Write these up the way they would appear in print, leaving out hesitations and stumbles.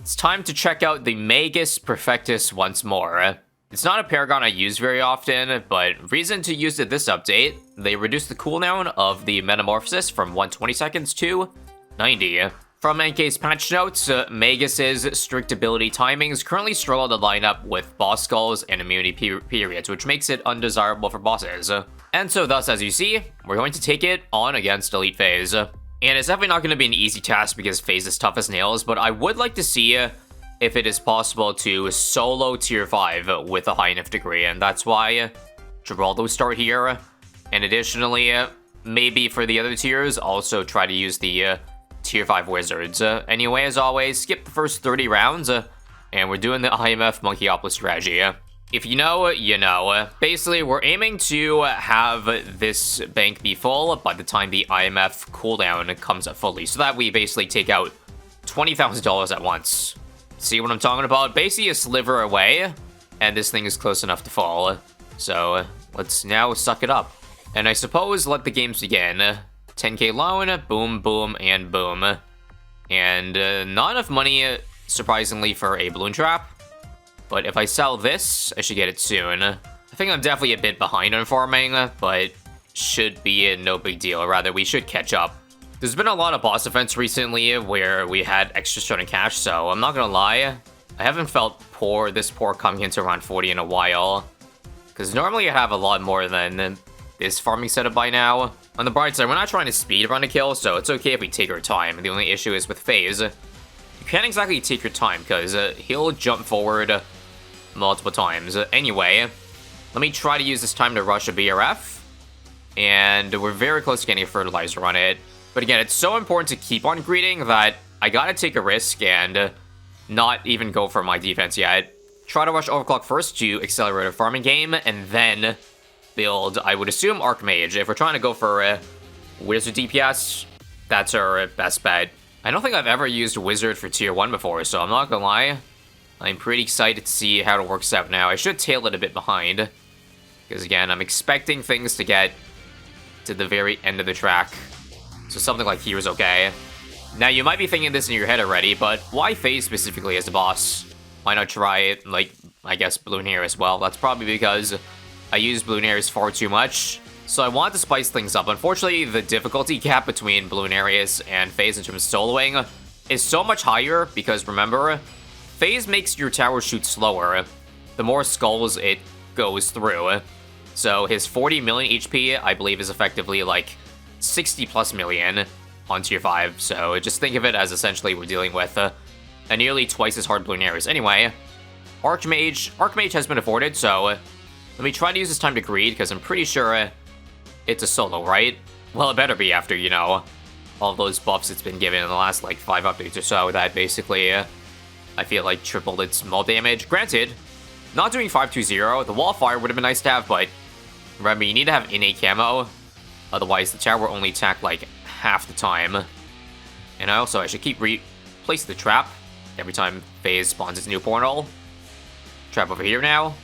It's time to check out the Magus Perfectus once more. It's not a Paragon I use very often, but reason to use it this update, they reduced the cooldown of the metamorphosis from 120 seconds to 90. From NK's patch notes, Magus's strict ability timings currently struggle to line up with boss skulls and immunity periods, which makes it undesirable for bosses. And so thus, as you see, we're going to take it on against Elite FaZe. And it's definitely not going to be an easy task because FaZe is tough as nails, but I would like to see if it is possible to solo tier 5 with a high enough degree, and that's why Geraldo start here. And additionally, maybe for the other tiers, also try to use the tier 5 wizards. Anyway, as always, skip the first 30 rounds, and we're doing the IMF Monkeyopolis strategy. If you know, you know. Basically, we're aiming to have this bank be full by the time the IMF cooldown comes up fully, so that we basically take out $20,000 at once. See what I'm talking about? Basically a sliver away, and this thing is close enough to fall. So, let's now suck it up. And I suppose let the games begin. 10k loan, boom, boom, and boom. And not enough money, surprisingly, for a balloon trap. But if I sell this, I should get it soon. I think I'm definitely a bit behind on farming, but should be no big deal. Or rather, we should catch up. There's been a lot of boss events recently where we had extra starting cash, so I'm not gonna lie. I haven't felt this poor coming into around 40 in a while. Because normally I have a lot more than this farming setup by now. On the bright side, we're not trying to speed run a kill, so it's okay if we take our time. The only issue is with FaZe. You can't exactly take your time, because he'll jump forward multiple times. Anyway, let me try to use this time to rush a BRF. And we're very close to getting a fertilizer on it. But again, it's so important to keep on greeting that I gotta take a risk and not even go for my defense yet. Try to rush Overclock first to accelerate a farming game, and then build, I would assume, Archmage. If we're trying to go for Wizard DPS, that's our best bet. I don't think I've ever used Wizard for tier 1 before, so I'm not gonna lie. I'm pretty excited to see how it works out now. I should tail it a bit behind. Because again, I'm expecting things to get to the very end of the track. So something like here is okay. Now, you might be thinking this in your head already, but why FaZe specifically as the boss? Why not try it, like, I guess, Bloon here as well? That's probably because I use Bloon areas far too much. So I want to spice things up. Unfortunately, the difficulty gap between Bloon areas and FaZe in terms of soloing is so much higher because, remember, FaZe makes your tower shoot slower the more skulls it goes through. So his 40 million HP, I believe, is effectively like 60 plus million on tier 5. So just think of it as essentially we're dealing with a nearly twice as hard Bloon areas. Anyway, Archmage has been afforded, so let me try to use this time to greed, because I'm pretty sure it's a solo, right? Well, it better be after, you know, all those buffs it's been given in the last, like, 5 updates or so that basically, I feel like tripled its mold damage. Granted, not doing 520, the wall fire would have been nice to have, but remember, you need to have innate camo, otherwise the tower will only attack, like, half the time. And I should keep replacing the trap every time FaZe spawns its new portal. Trap over here now.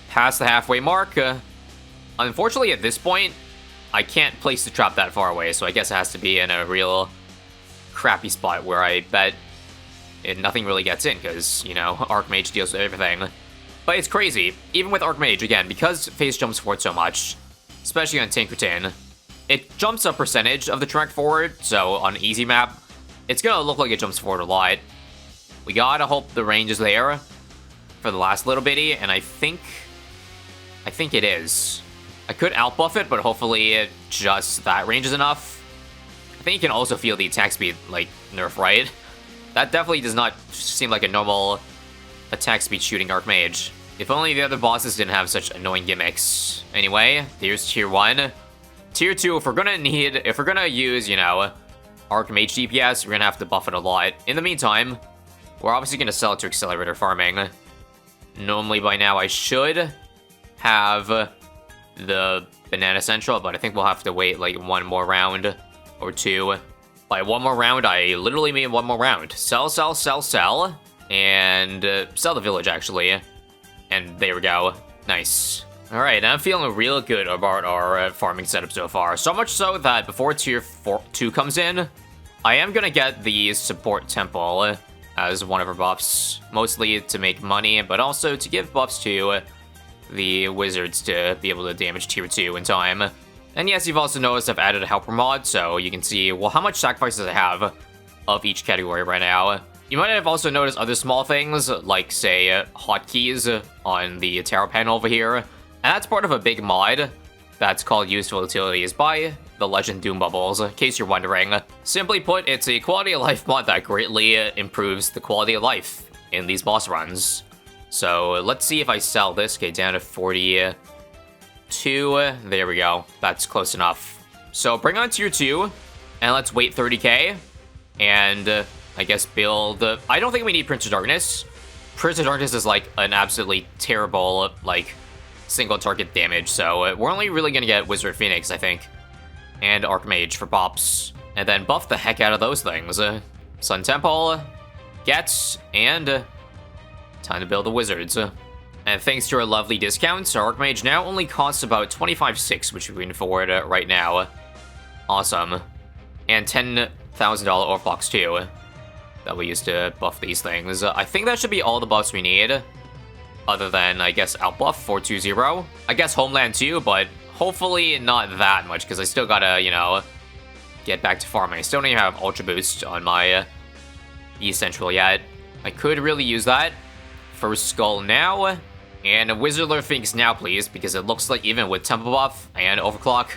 Past the halfway mark. Unfortunately, at this point, I can't place the trap that far away, so I guess it has to be in a real crappy spot where I bet nothing really gets in, because, you know, Archmage deals with everything. But it's crazy. Even with Archmage, again, because FaZe jumps forward so much, especially on Tinkerton, it jumps a percentage of the track forward, so on easy map, it's gonna look like it jumps forward a lot. We gotta hope the range is there for the last little bitty, and I think it is. I could outbuff it, but hopefully just that range is enough. I think you can also feel the attack speed, like, nerf, right? That definitely does not seem like a normal attack speed shooting Archmage. If only the other bosses didn't have such annoying gimmicks. Anyway, here's tier 1. Tier 2, if we're gonna use, you know, Archmage DPS, we're gonna have to buff it a lot. In the meantime, we're obviously gonna sell it to accelerator farming. Normally by now I should have the Banana Central, but I think we'll have to wait like one more round or two. By one more round, I literally mean one more round. Sell, sell, sell, sell, and sell the village, actually. And there we go. Nice. Alright, I'm feeling real good about our farming setup so far. So much so that before tier 2 comes in, I am gonna get the support temple. as one of her buffs, mostly to make money, but also to give buffs to the wizards to be able to damage tier 2 in time. And yes, you've also noticed I've added a helper mod, so you can see, well, how much sacrifices I have of each category right now. You might have also noticed other small things, like, say, hotkeys on the tarot panel over here. And that's part of a big mod that's called Useful Utilities by the Legend Doom Bubbles, in case you're wondering. Simply put, it's a quality of life mod that greatly improves the quality of life in these boss runs. So let's see if I sell this. Okay, down to 42. There we go. That's close enough. So bring on tier 2, and let's wait 30k. And I guess build... I don't think we need Prince of Darkness. Prince of Darkness is like an absolutely terrible, like, single target damage. So we're only really gonna get Wizard Phoenix, I think. And Archmage for pops. And then buff the heck out of those things. Sun Temple, gets, and time to build the wizards. And thanks to our lovely discounts, our Archmage now only costs about 25.6, which we can afford right now. Awesome. And $10,000 overclocks too, that we use to buff these things. I think that should be all the buffs we need. Other than, I guess, outbuff 420. I guess Homeland too, but hopefully not that much, because I still gotta, you know, get back to farming. I still don't even have Ultra Boost on my East Central yet. I could really use that. First Skull now, and a Wizard Lord Phoenix now, please, because it looks like even with Temple Buff and Overclock,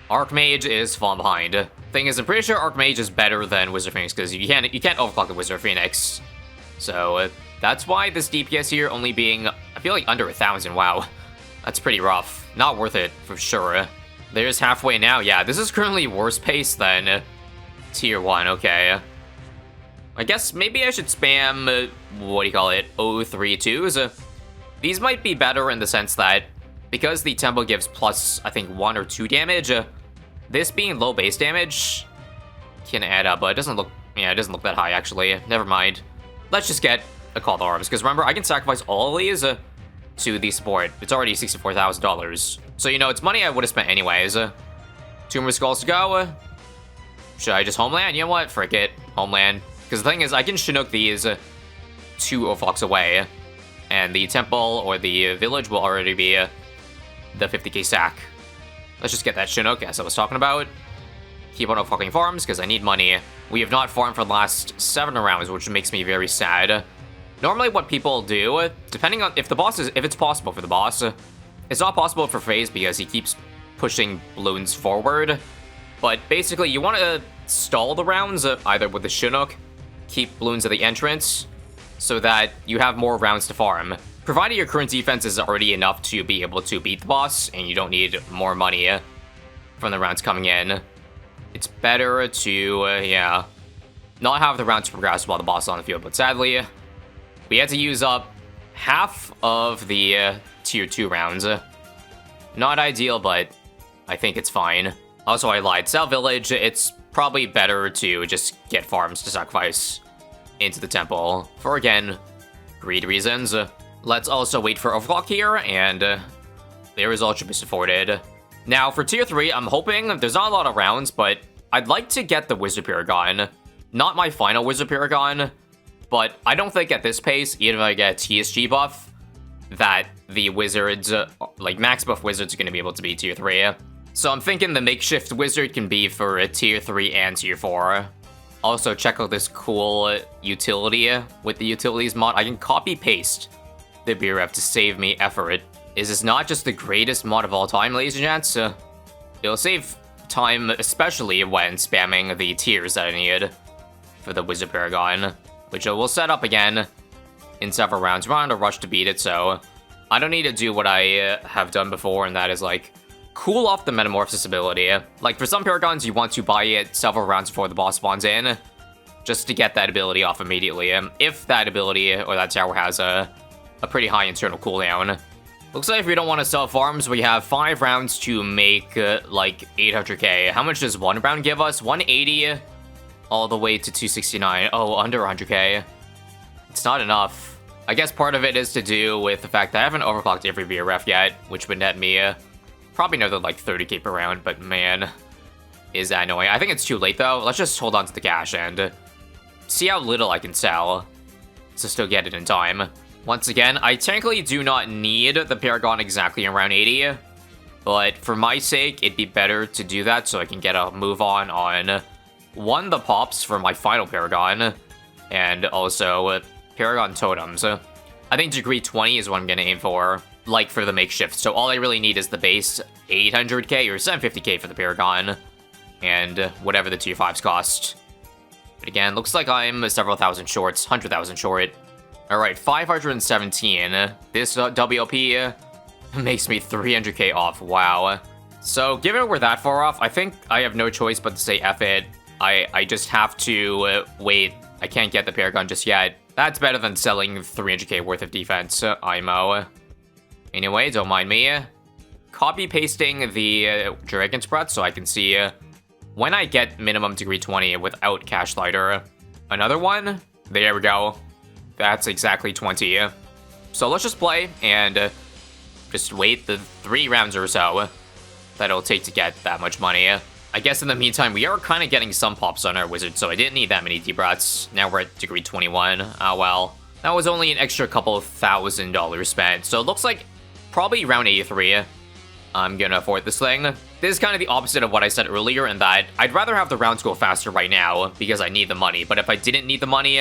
Archmage is falling behind. Thing is, I'm pretty sure Archmage is better than Wizard Phoenix, because you can't overclock the Wizard Phoenix. So that's why this DPS here only being, I feel like, under 1,000. Wow, that's pretty rough. Not worth it for sure. There's halfway now. Yeah, this is currently worse pace than tier 1. Okay. I guess maybe I should spam, what do you call it, 032s. These might be better in the sense that, because the tempo gives plus, I think, 1 or 2 damage, this being low base damage can add up, but it doesn't look, yeah, it doesn't look that high, actually. Never mind. Let's just get a Call to Arms, because remember, I can sacrifice all of these to the support. It's already $64,000. So, you know, it's money I would have spent anyways. 2 more skulls to go. Should I just Homeland? You know what? Frick it. Homeland. Because the thing is, I can Chinook these 2 Overclocks away, and the temple or the village will already be the 50k sack. Let's just get that Chinook, as I was talking about. Keep on fucking farms, because I need money. We have not farmed for the last 7 rounds, which makes me very sad. Normally what people do, depending on if it's possible for the boss, it's not possible for FaZe because he keeps pushing Bloons forward. But basically, you want to stall the rounds, either with the Chinook, keep Bloons at the entrance, so that you have more rounds to farm. Provided your current defense is already enough to be able to beat the boss, and you don't need more money from the rounds coming in, it's better to, yeah, not have the rounds progress while the boss is on the field. But sadly, we had to use up half of the tier 2 rounds. Not ideal, but I think it's fine. Also, I lied. South Village, it's probably better to just get farms to sacrifice into the temple for, again, greed reasons. Let's also wait for Overclock here, and there is Ultra Boost afforded. Now, for tier 3, I'm hoping there's not a lot of rounds, but I'd like to get the Wizard Paragon. Not my final Wizard Paragon, but I don't think at this pace, even if I get a TSG buff, that the wizards, like max buff wizards, are going to be able to be tier 3. So I'm thinking the makeshift wizard can be for a tier 3 and tier 4. Also, check out this cool utility with the utilities mod. I can copy-paste the BRF to save me effort. Is this not just the greatest mod of all time, ladies and gents? It'll save time, especially when spamming the tiers that I need for the Wizard Paragon, which I will set up again in several rounds. We're on a rush to beat it, so I don't need to do what I have done before, and that is, like, cool off the Metamorphosis ability. Like, for some Paragons, you want to buy it several rounds before the boss spawns in, just to get that ability off immediately, if that ability or that tower has a pretty high internal cooldown. Looks like if we don't want to sell farms, we have 5 rounds to make, like, 800k. How much does 1 round give us? 180 all the way to 269. Oh, under 100k. It's not enough. I guess part of it is to do with the fact that I haven't overclocked every BRF yet, which would net me probably another, like, 30k per round, but man, is that annoying. I think it's too late, though. Let's just hold on to the cash and see how little I can sell to still get it in time. Once again, I technically do not need the Paragon exactly around 80, but for my sake, it'd be better to do that so I can get a move on one, the pops for my final Paragon, and also Paragon totems. I think degree 20 is what I'm gonna aim for, like for the makeshift. So all I really need is the base 800k or 750k for the Paragon, and whatever the tier 5s cost. But again, looks like I'm several thousand shorts, 100,000 short. Alright, 517. This WLP makes me 300k off, wow. So given we're that far off, I think I have no choice but to say F it. I just have to wait. I can't get the Paragon just yet. That's better than selling 300k worth of defense, IMO. Anyway, don't mind me. Copy-pasting the Dragon Sprout so I can see when I get minimum degree 20 without Cash Lighter. Another one? There we go. That's exactly 20. So let's just play and just wait the 3 rounds or so that it'll take to get that much money. I guess in the meantime, we are kind of getting some pops on our wizard, so I didn't need that many D-Brats. Now we're at degree 21. Oh well. That was only an extra couple $1,000 spent, so it looks like probably round 83. I'm gonna afford this thing. This is kind of the opposite of what I said earlier in that I'd rather have the rounds go faster right now because I need the money. But if I didn't need the money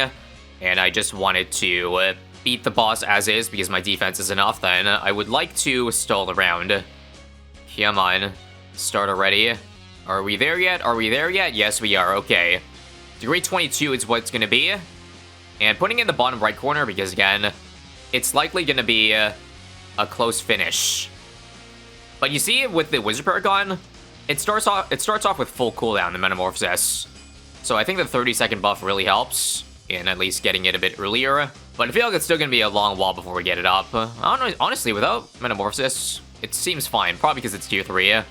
and I just wanted to beat the boss as is because my defense is enough, then I would like to stall the round. Come on. Start already. Are we there yet? Are we there yet? Yes, we are. Okay. Degree 22 is what it's going to be. And putting in the bottom right corner because, again, it's likely going to be a close finish. But you see, with the Wizard Paragon, it starts off with full cooldown, the Metamorphosis. So I think the 30-second buff really helps in at least getting it a bit earlier. But I feel like it's still going to be a long while before we get it up. I don't know, honestly, without Metamorphosis, it seems fine. Probably because it's tier 3.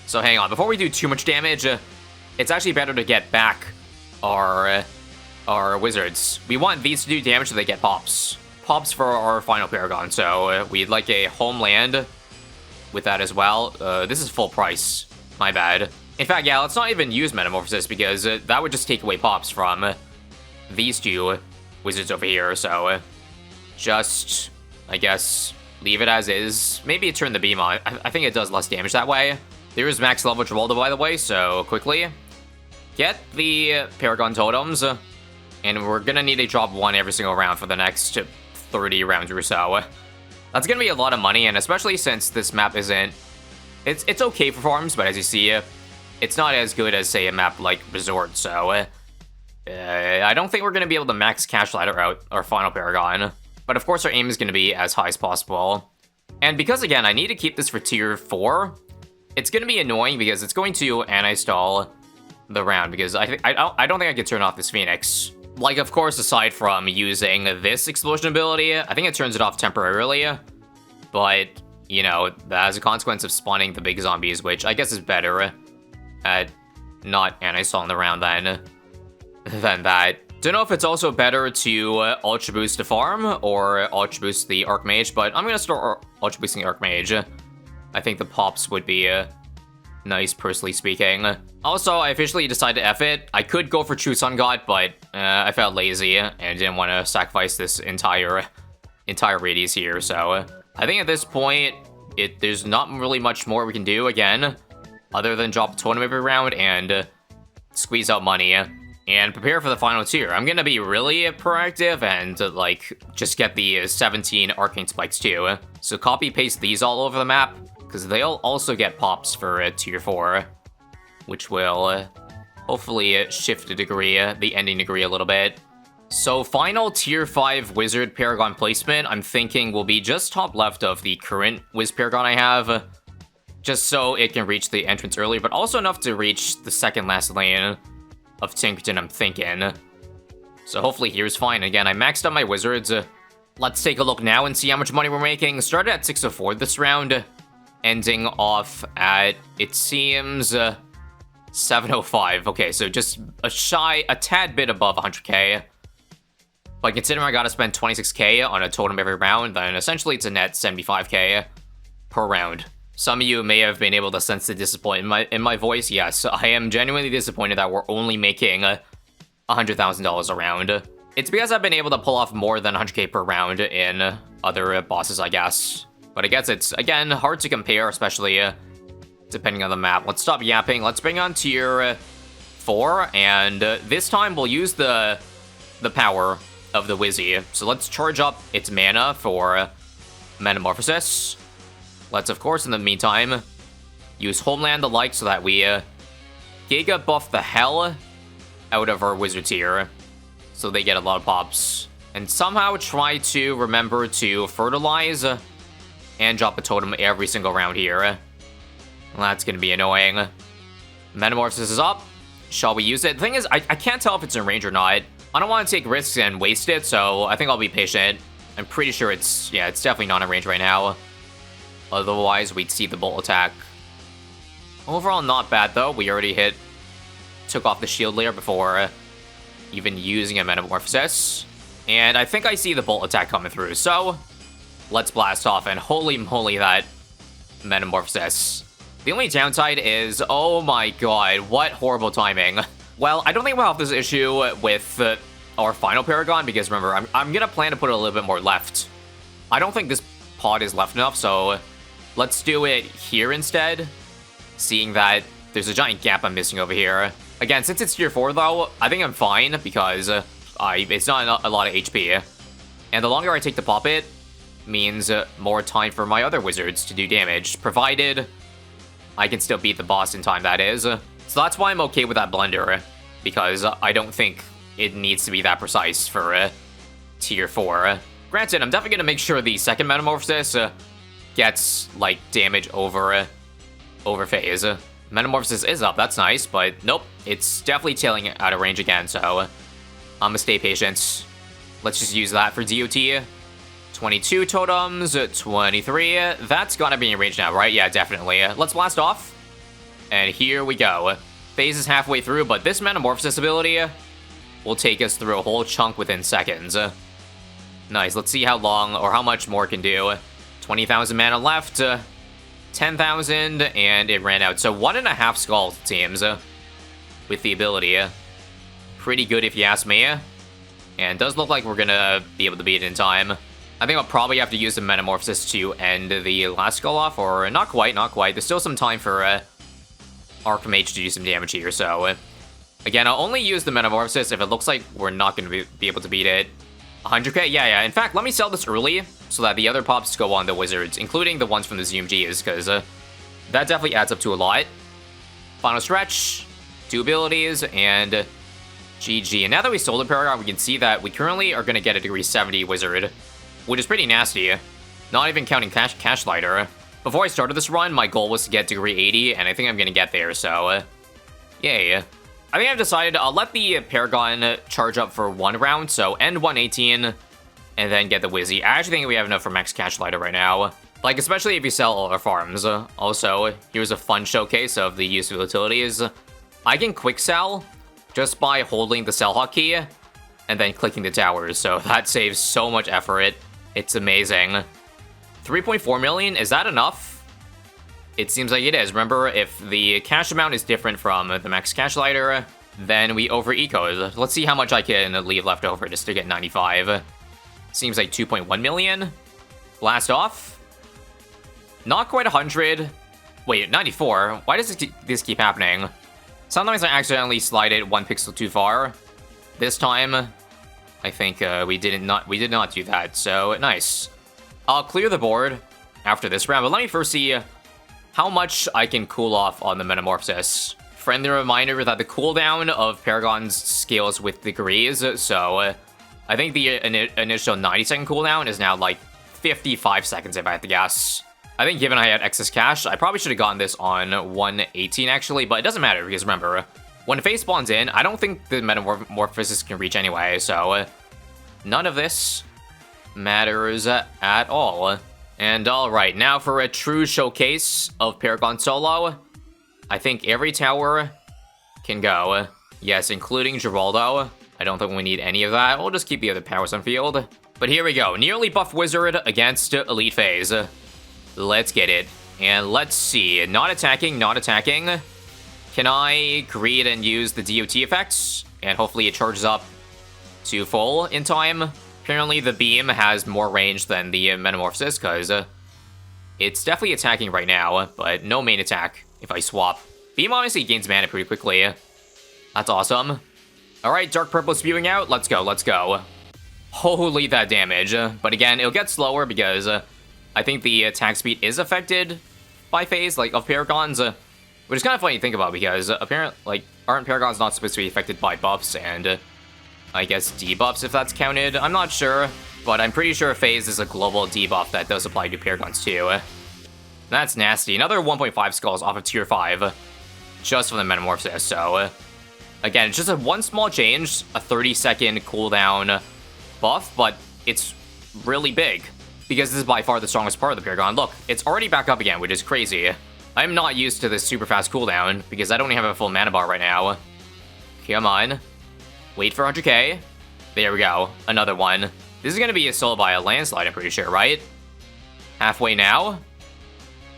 So hang on, before we do too much damage, it's actually better to get back our wizards. We want these to do damage so they get pops. Pops for our final Paragon, so we'd like a homeland with that as well. This is full price, my bad. In fact, yeah, let's not even use Metamorphosis because that would just take away pops from these 2 wizards over here, so just, I guess, leave it as is. Maybe turn the beam on. I think it does less damage that way. There is max level Geraldo, by the way, so quickly get the Paragon totems, and we're gonna need to drop 1 every single round for the next 30 rounds or so. That's gonna be a lot of money, and especially since this map isn't... It's okay for farms, but as you see, it's not as good as, say, a map like Resort, so... I don't think we're gonna be able to max Cash Ladder out our final Paragon. But of course our aim is gonna be as high as possible. And because, again, I need to keep this for tier 4... It's going to be annoying because it's going to anti-stall the round because I don't think I can turn off this Phoenix. Like, of course, aside from using this explosion ability, I think it turns it off temporarily. But, you know, that has a consequence of spawning the big zombies, which I guess is better at not anti-stalling the round than that. Don't know if it's also better to Ultra Boost the farm or Ultra Boost the Archmage, but I'm going to start Ultra Boosting the Archmage. I think the pops would be nice, personally speaking. Also, I officially decided to F it. I could go for True Sun God, but I felt lazy and didn't want to sacrifice this entire radius here. So I think at this point, there's not really much more we can do again, other than drop a totem every round and squeeze out money and prepare for the final tier. I'm gonna be really proactive and like just get the 17 arcane spikes too. So copy paste these all over the map, because they'll also get pops for tier 4, which will hopefully shift the ending degree a little bit. So final tier 5 wizard Paragon placement, I'm thinking will be just top left of the current Wiz Paragon I have, just so it can reach the entrance early, but also enough to reach the second last lane of Tinkerton, I'm thinking. So hopefully here's fine. Again, I maxed out my wizards. Let's take a look now and see how much money we're making. Started at 604 this round, ending off at, it seems, 705. Okay, so just a tad bit above 100k. But considering I gotta spend 26k on a totem every round, then essentially it's a net 75k per round. Some of you may have been able to sense the disappointment in my voice. Yes, I am genuinely disappointed that we're only making $100,000 a round. It's because I've been able to pull off more than 100k per round in other bosses, I guess. But I guess it's, again, hard to compare, especially depending on the map. Let's stop yapping. Let's bring on tier 4, and this time we'll use the power of the Wizzy. So let's charge up its mana for metamorphosis. Let's, of course, in the meantime, use Homeland alike so that we Giga buff the hell out of our wizards here, so they get a lot of pops. And somehow try to remember to fertilize and drop a totem every single round here. Well, that's gonna be annoying. Metamorphosis is up. Shall we use it? The thing is, I can't tell if it's in range or not. I don't want to take risks and waste it, so I think I'll be patient. I'm pretty sure it's definitely not in range right now. Otherwise, we'd see the bolt attack. Overall, not bad, though. We already took off the shield layer before even using a metamorphosis. And I think I see the bolt attack coming through, so let's blast off, and holy moly, that metamorphosis. The only downside is, oh my god, what horrible timing. Well, I don't think we'll have this issue with our final Paragon, because remember, I'm gonna plan to put it a little bit more left. I don't think this pod is left enough, so let's do it here instead, seeing that there's a giant gap I'm missing over here. Again, since it's tier 4 though, I think I'm fine, because it's not a lot of HP. And the longer I take to pop it, means more time for my other wizards to do damage, provided I can still beat the boss in time, that is. So that's why I'm okay with that blender, because I don't think it needs to be that precise for tier 4. Granted, I'm definitely going to make sure the second metamorphosis gets, like, damage over phase. Metamorphosis is up, that's nice, but nope, it's definitely tailing out of range again, so I'm gonna stay patient. Let's just use that for DOT. 22 totems, 23, that's gotta be in range now, right? Yeah, definitely. Let's blast off, and here we go. Phase is halfway through, but this metamorphosis ability will take us through a whole chunk within seconds. Nice, let's see how long, or how much more it can do. 20,000 mana left, 10,000, and it ran out. So 1.5 skulls, it seems, with the ability. Pretty good if you ask me. And does look like we're gonna be able to beat it in time. I think I'll probably have to use the Metamorphosis to end the last skull off, or not quite, not quite. There's still some time for Archmage to do some damage here, so... Again, I'll only use the Metamorphosis if it looks like we're not gonna be able to beat it. 100k? Yeah. In fact, let me sell this early, so that the other pops go on the wizards, including the ones from the ZMGs, because that definitely adds up to a lot. Final stretch, 2 abilities, and GG. And now that we sold the Paragon, we can see that we currently are going to get a degree 70 wizard, which is pretty nasty, not even counting Cash Lighter. Before I started this run, my goal was to get degree 80, and I think I'm going to get there, so yay. I think I've decided I'll let the Paragon charge up for 1 round, so end 118, and then get the Wizzy. I actually think we have enough for max Cash Lighter right now. Like, especially if you sell all our farms. Also, here's a fun showcase of the useful utilities. I can quick sell just by holding the sell hotkey and then clicking the towers, so that saves so much effort. It's amazing. 3.4 million, is that enough? It seems like it is. Remember, if the cash amount is different from the max Cash Lighter, then we over-ecoed. Let's see how much I can leave left over just to get 95. Seems like 2.1 million. Blast off. Not quite 100. Wait, 94? Why does this keep happening? Sometimes I accidentally slide it 1 pixel too far. This time, I think we did not do that, so nice. I'll clear the board after this round, but let me first see how much I can cool off on the Metamorphosis. Friendly reminder that the cooldown of Paragon's scales with degrees, so I think the initial 90-second cooldown is now like 55 seconds if I had to guess. I think given I had excess cash, I probably should have gotten this on 118 actually, but it doesn't matter because remember, when phase spawns in, I don't think the Metamorphosis can reach anyway, so none of this matters at all. And alright, now for a true showcase of Paragon Solo. I think every tower can go. Yes, including Geraldo. I don't think we need any of that. We'll just keep the other powers on field. But here we go. Nearly buff wizard against elite phase. Let's get it. And let's see. Not attacking, not attacking. Can I greed and use the DOT effects? and hopefully it charges up to full in time. Apparently the beam has more range than the metamorphosis, because it's definitely attacking right now, but no main attack if I swap. Beam obviously gains mana pretty quickly. That's awesome. Alright, Dark Purple spewing out. Let's go, let's go. Holy that damage. But again, it'll get slower because I think the attack speed is affected by phase, like, of Paragons. Which is kind of funny to think about because apparently, like, aren't Paragons not supposed to be affected by buffs and I guess debuffs if that's counted? I'm not sure, but I'm pretty sure phase is a global debuff that does apply to Paragons too. That's nasty. Another 1.5 skulls off of tier 5 just from the metamorphosis, so again, it's just a one small change, a 30-second cooldown buff, but it's really big because this is by far the strongest part of the Paragon. Look, it's already back up again, which is crazy. I'm not used to this super fast cooldown because I don't even have a full mana bar right now. Come on. Wait for 100k. There we go. Another one. This is going to be a solo by a landslide, I'm pretty sure, right? Halfway now.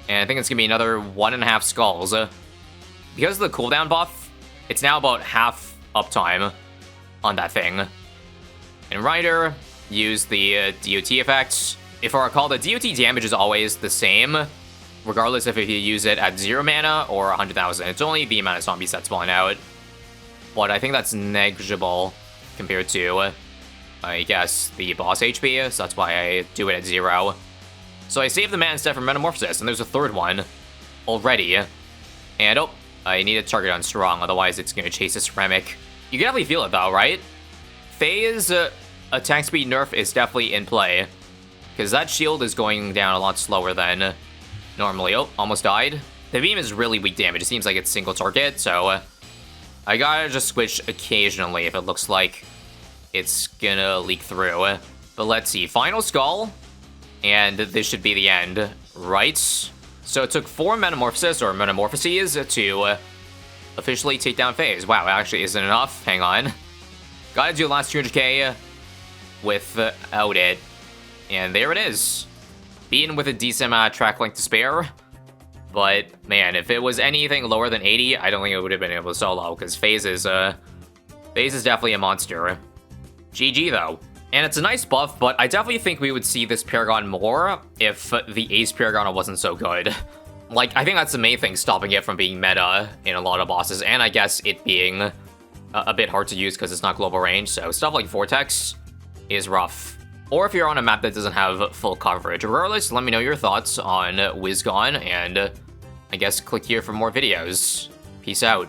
And I think it's going to be another 1.5 skulls. Because of the cooldown buff, it's now about half uptime on that thing. And Rider, use the DOT effect. If I recall, the DOT damage is always the same, regardless if you use it at 0 mana or 100,000. It's only the amount of zombies that spawn out. But I think that's negligible compared to, I guess, the boss HP, so that's why I do it at 0. So I saved the mana instead for Metamorphosis, and there's a third one already. And, oh, I need a target on strong, otherwise it's going to chase a ceramic. You can definitely feel it, though, right? Phase attack speed nerf is definitely in play, because that shield is going down a lot slower than normally. Oh, almost died. The beam is really weak damage. It seems like it's single target, so I gotta just switch occasionally if it looks like it's gonna leak through. But let's see. Final skull, and this should be the end, right? So it took 4 metamorphoses or metamorphoses to officially take down phase. Wow, it actually isn't enough. Hang on. Gotta do the last 200k without it. And there it is. Beaten with a decent amount of track length to spare. But, man, if it was anything lower than 80, I don't think it would have been able to solo, because phase is definitely a monster. GG, though. And it's a nice buff, but I definitely think we would see this Paragon more if the Ace Paragon wasn't so good. Like, I think that's the main thing stopping it from being meta in a lot of bosses, and I guess it being a bit hard to use because it's not global range, so stuff like Vortex is rough. Or if you're on a map that doesn't have full coverage. Regardless, let me know your thoughts on WizGone, and I guess click here for more videos. Peace out.